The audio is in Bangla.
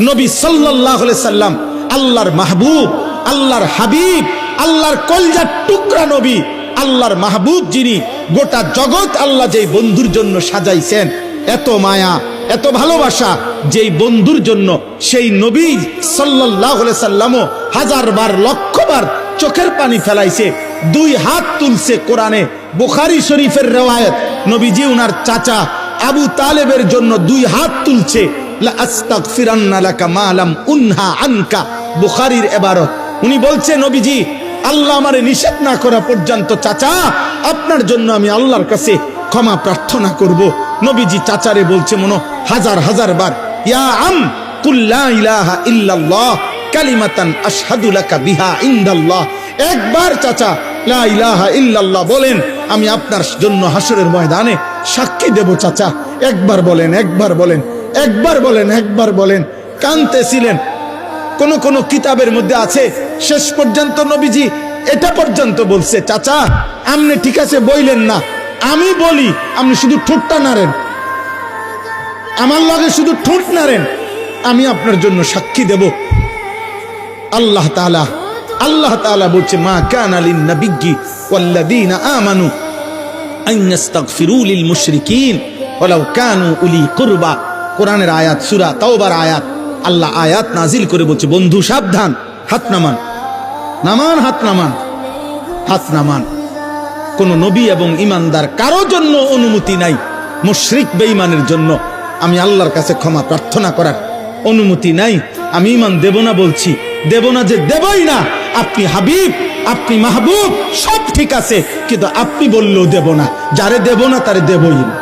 নবী সাল্লাল্লাহু আলাইহি সাল্লাম আল্লাহর মাহবুব, আল্লাহর হাবিব, আল্লাহর কলজার টুকরা নবী, আল্লাহর মাহবুব যিনি, গোটা জগৎ আল্লাহ যেই বন্ধুর জন্য সাজাইছেন, এত মায়া এত ভালোবাসা যেই বন্ধুর জন্য, সেই নবী সাল্লাল্লাহু আলাইহি সাল্লামও হাজারবার লক্ষবার চোখের পানি ফেলাইছে, দুই হাত তুলছে। কোরআনে বুখারী শরীফের রিওয়ায়াত, নবীজি উনার চাচা আবু তালেবের জন্য দুই হাত তুলছে, লা আস্তাগফিরান্না লাকা মা লাম উনহা আনকা, বুখারীর ইবারত। উনি বলছে, নবীজি আল্লাহ আমারে নিষেধ না করা পর্যন্ত চাচা আপনার জন্য আমি আল্লাহর কাছে ক্ষমা প্রার্থনা করব। নবীজি চাচারে বলছে মনো হাজার হাজার বার, ইয়া আম কুল লা ইলাহা ইল্লাল্লাহ কালিমাতান আশহাদু লাকা বিহা ইনদাল্লাহ। একবার চাচা লা ইলাহা ইল্লাল্লাহ বলেন, আমি আপনার জন্য হাসরের ময়দানে সাক্ষী দেব। চাচা একবার বলেন, একবার বলেন, একবার বলেন, একবার বলেন। কাঁদতেছিলেন। কোন কোন কিতাবের মধ্যে আছে শেষ পর্যন্ত নবীজি এটা পর্যন্ত বলছে, চাচা আপনি ঠিক আছে বইলেন না, আমি বলি, আপনি শুধু ঠোঁটটা নাড়েন, আমার লগে শুধু ঠোঁট নাড়েন, আমি আপনার জন্য সাক্ষী দেব। আল্লাহ তাআলা বলছে, মা কানা লিন নাবিয়্যি ওয়াল্লাযীনা আমানু আন ইস্তাগফিরু লিল মুশরিকিন ওয়ালাউ কানু উলি কুরবা। কোরআনের আয়াত, সূরা তাওবার আয়াত। আল্লাহ আয়াত নাজিল করে বলছে, বন্ধু সাবধান, হাত নামান, নামান, হাত নামান, হাত নামান। কোন নবী এবং ইমানদার কারো জন্য অনুমতি নাই মুশরিক বেঈমানের জন্য আমি আল্লাহর কাছে ক্ষমা প্রার্থনা করার অনুমতি নাই। আমি ইমান দেব না বলছি, দেব না যে দেবই না। আপনি হাবিব, আপনি মাহবুব, সব ঠিক আছে, কিন্তু আপনি বললেও দেব না। যারে দেব না তারে দেবই না।